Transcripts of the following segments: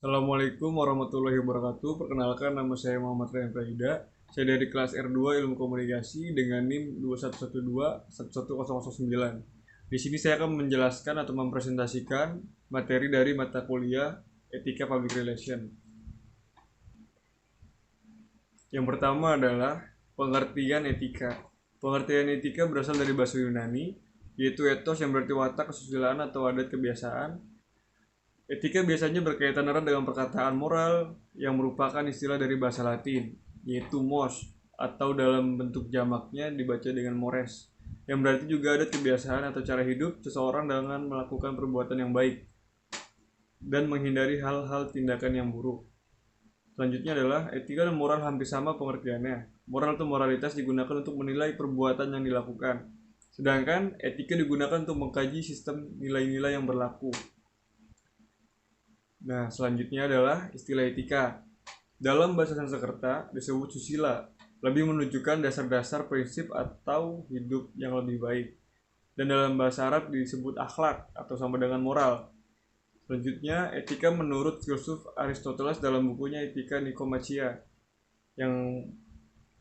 Assalamualaikum warahmatullahi wabarakatuh. Perkenalkan, nama saya Muhammad Rian Prahida. Saya dari kelas R2 Ilmu Komunikasi dengan NIM 2112-11009. Di sini saya akan menjelaskan atau mempresentasikan materi dari mata kuliah Etika Public Relation. Yang pertama adalah pengertian etika. Pengertian etika berasal dari bahasa Yunani, yaitu ethos yang berarti watak, kesusilaan, atau adat kebiasaan. Etika biasanya berkaitan erat dengan perkataan moral yang merupakan istilah dari bahasa Latin, yaitu mos, atau dalam bentuk jamaknya dibaca dengan mores, yang berarti juga adat kebiasaan atau cara hidup seseorang dengan melakukan perbuatan yang baik dan menghindari hal-hal tindakan yang buruk. Selanjutnya adalah etika dan moral hampir sama pengertiannya. Moral atau moralitas digunakan untuk menilai perbuatan yang dilakukan, sedangkan etika digunakan untuk mengkaji sistem nilai-nilai yang berlaku. Nah, selanjutnya adalah istilah etika. Dalam bahasa Sanskerta disebut susila, lebih menunjukkan dasar-dasar prinsip atau hidup yang lebih baik. Dan dalam bahasa Arab disebut akhlak atau sama dengan moral. Selanjutnya, etika menurut filsuf Aristoteles dalam bukunya Etika Nikomachia yang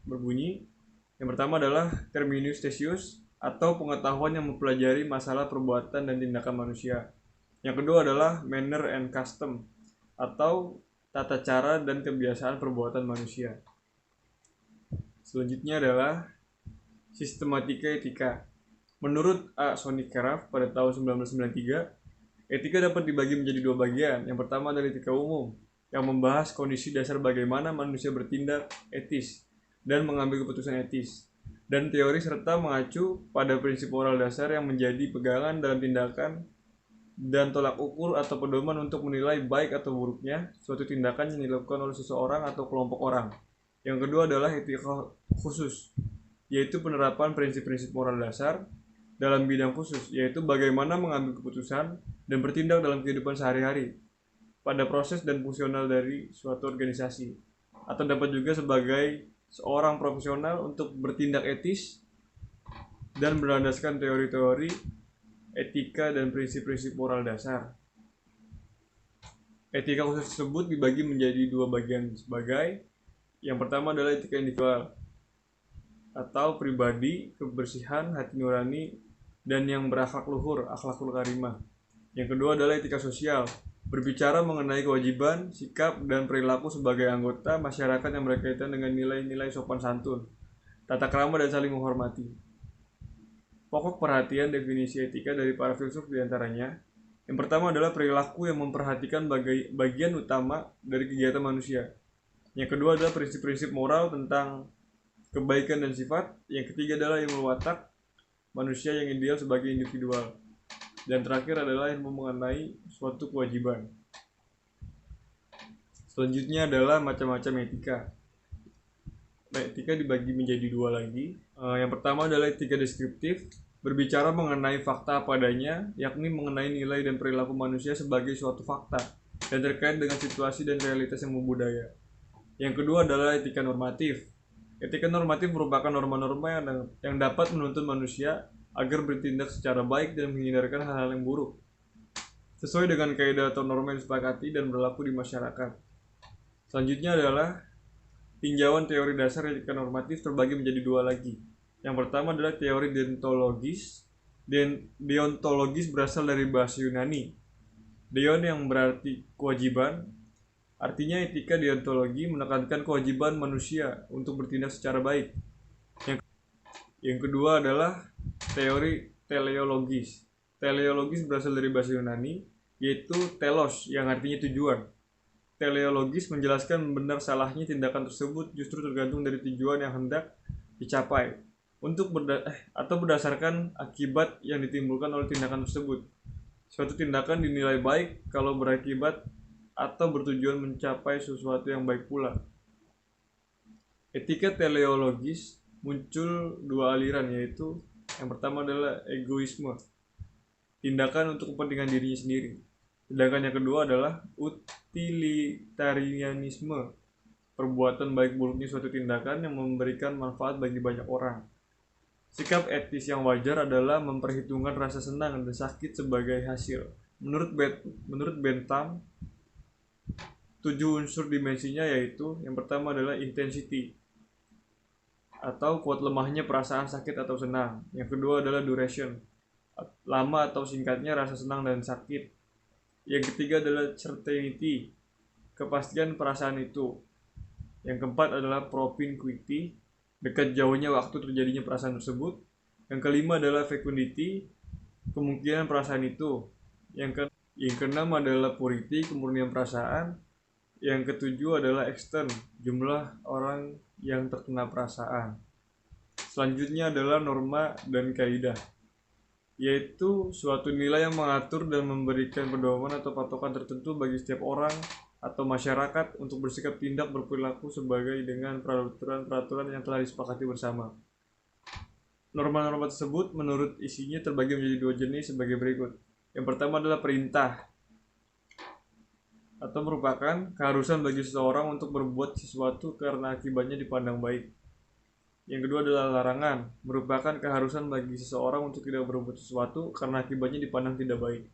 berbunyi, yang pertama adalah terminus thesius atau pengetahuan yang mempelajari masalah perbuatan dan tindakan manusia. Yang kedua adalah manner and custom atau tata cara dan kebiasaan perbuatan manusia. Selanjutnya adalah sistematika etika. Menurut A. Sonny Caraff pada tahun 1993, etika dapat dibagi menjadi dua bagian. Yang pertama adalah etika umum, yang membahas kondisi dasar bagaimana manusia bertindak etis dan mengambil keputusan etis, dan teori serta mengacu pada prinsip moral dasar yang menjadi pegangan dalam tindakan dan tolak ukur atau pedoman untuk menilai baik atau buruknya suatu tindakan yang dilakukan oleh seseorang atau kelompok orang. Yang kedua adalah etika khusus, yaitu penerapan prinsip-prinsip moral dasar dalam bidang khusus, yaitu bagaimana mengambil keputusan dan bertindak dalam kehidupan sehari-hari pada proses dan fungsional dari suatu organisasi, atau dapat juga sebagai seorang profesional untuk bertindak etis dan berlandaskan teori-teori etika dan prinsip-prinsip moral dasar. Etika khusus tersebut dibagi menjadi dua bagian sebagai, yang pertama adalah etika individual atau pribadi, kebersihan hati nurani dan yang berakhlak luhur, akhlakul karimah. Yang kedua adalah etika sosial, berbicara mengenai kewajiban, sikap, dan perilaku sebagai anggota masyarakat yang berkaitan dengan nilai-nilai sopan santun, tata krama, dan saling menghormati. Pokok perhatian definisi etika dari para filsuf diantaranya, yang pertama adalah perilaku yang memperhatikan bagian utama dari kegiatan manusia. Yang kedua adalah prinsip-prinsip moral tentang kebaikan dan sifat. Yang ketiga adalah ilmu watak manusia yang ideal sebagai individual. Dan terakhir adalah ilmu mengenai suatu kewajiban. Selanjutnya adalah macam-macam etika. Etika dibagi menjadi dua lagi. Yang pertama adalah etika deskriptif, berbicara mengenai fakta apa adanya, yakni mengenai nilai dan perilaku manusia sebagai suatu fakta dan terkait dengan situasi dan realitas yang membudaya. Yang kedua adalah etika normatif. Etika normatif merupakan norma-norma yang dapat menuntun manusia agar bertindak secara baik dan menghindarkan hal-hal yang buruk, sesuai dengan kaidah atau norma yang disepakati dan berlaku di masyarakat. Selanjutnya adalah tinjauan teori dasar etika normatif terbagi menjadi dua lagi. Yang pertama adalah teori deontologis. Deontologis berasal dari bahasa Yunani. Deon yang berarti kewajiban. Artinya etika deontologi menekankan kewajiban manusia untuk bertindak secara baik. Yang kedua adalah teori teleologis. Teleologis berasal dari bahasa Yunani, yaitu telos yang artinya tujuan. Teleologis menjelaskan benar salahnya tindakan tersebut justru tergantung dari tujuan yang hendak dicapai atau berdasarkan akibat yang ditimbulkan oleh tindakan tersebut. Suatu tindakan dinilai baik kalau berakibat atau bertujuan mencapai sesuatu yang baik pula. Etika teleologis muncul dua aliran, yaitu yang pertama adalah egoisme, tindakan untuk kepentingan dirinya sendiri. Sedangkan yang kedua adalah utilitarianisme, perbuatan baik buruknya suatu tindakan yang memberikan manfaat bagi banyak orang. Sikap etis yang wajar adalah memperhitungkan rasa senang dan sakit sebagai hasil. Menurut Bentham, 7 unsur dimensinya, yaitu yang pertama adalah intensity atau kuat lemahnya perasaan sakit atau senang. Yang kedua adalah duration, lama atau singkatnya rasa senang dan sakit. Yang ketiga adalah certainty, kepastian perasaan itu. Yang keempat adalah propinquity, dekat jauhnya waktu terjadinya perasaan tersebut. Yang kelima adalah fecundity, kemungkinan perasaan itu. Yang keenam adalah purity, kemurnian perasaan. Yang ketujuh adalah extent, jumlah orang yang terkena perasaan. Selanjutnya adalah norma dan kaidah, yaitu suatu nilai yang mengatur dan memberikan pedoman atau patokan tertentu bagi setiap orang atau masyarakat untuk bersikap, tindak, berperilaku sebagai dengan peraturan-peraturan yang telah disepakati bersama. Norma-norma tersebut menurut isinya terbagi menjadi 2 jenis sebagai berikut. Yang pertama adalah perintah, atau merupakan keharusan bagi seseorang untuk berbuat sesuatu karena akibatnya dipandang baik. Yang kedua adalah larangan, merupakan keharusan bagi seseorang untuk tidak berbuat sesuatu karena akibatnya dipandang tidak baik.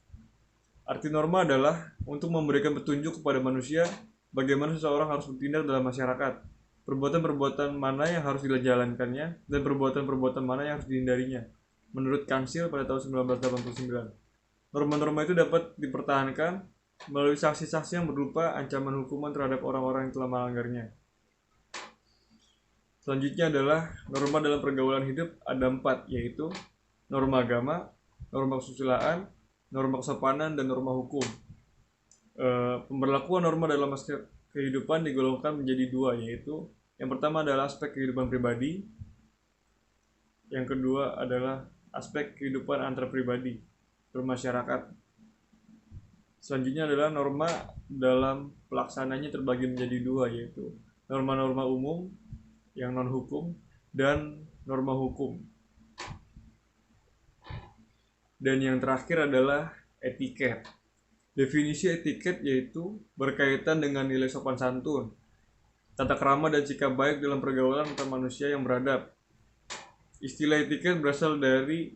Arti norma adalah untuk memberikan petunjuk kepada manusia bagaimana seseorang harus bertindak dalam masyarakat, perbuatan-perbuatan mana yang harus dijalankannya, dan perbuatan-perbuatan mana yang harus dihindarinya, menurut Kansil pada tahun 1989. Norma-norma itu dapat dipertahankan melalui sanksi-sanksi yang berupa ancaman hukuman terhadap orang-orang yang telah melanggarnya. Selanjutnya adalah norma dalam pergaulan hidup, ada 4, yaitu norma agama, norma kesusilaan, norma kesopanan, dan norma hukum. Pemberlakuan norma dalam aspek kehidupan digolongkan menjadi 2, yaitu yang pertama adalah aspek kehidupan pribadi, yang kedua adalah aspek kehidupan antar pribadi bermasyarakat. Selanjutnya adalah norma dalam pelaksananya terbagi menjadi 2, yaitu norma-norma umum yang non-hukum dan norma hukum. Dan yang terakhir adalah etiket. Definisi etiket yaitu berkaitan dengan nilai sopan santun, tata krama, dan sikap baik dalam pergaulan antar manusia yang beradab. Istilah etiket berasal dari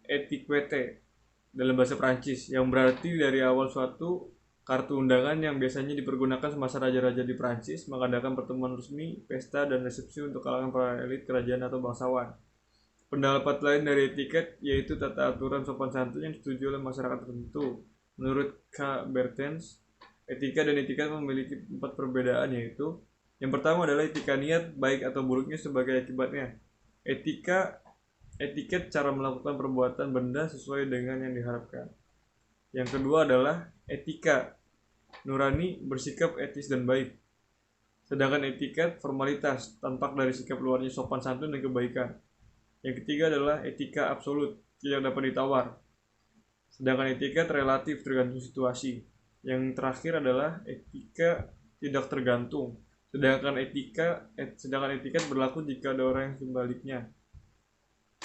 etiquette dalam bahasa Prancis, yang berarti dari awal suatu kartu undangan yang biasanya dipergunakan semasa raja-raja di Prancis mengadakan pertemuan resmi, pesta, dan resepsi untuk kalangan para elit kerajaan atau bangsawan. Pendapat lain dari etiket yaitu tata aturan sopan santun yang disetujui oleh masyarakat tertentu. Menurut K. Bertens, etika dan etiket memiliki 4 perbedaan, yaitu yang pertama adalah etika niat, baik atau buruknya sebagai akibatnya. Etiket cara melakukan perbuatan benda sesuai dengan yang diharapkan. Yang kedua adalah etika nurani, bersikap etis dan baik. Sedangkan etiket formalitas, tampak dari sikap luarnya sopan santun dan kebaikan. Yang ketiga adalah etika absolut, tidak dapat ditawar. Sedangkan etiket relatif, tergantung situasi. Yang terakhir adalah etika tidak tergantung. Sedangkan etiket berlaku jika ada orang yang sebaliknya.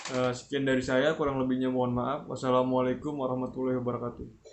Sekian dari saya, kurang lebihnya mohon maaf. Wassalamualaikum warahmatullahi wabarakatuh.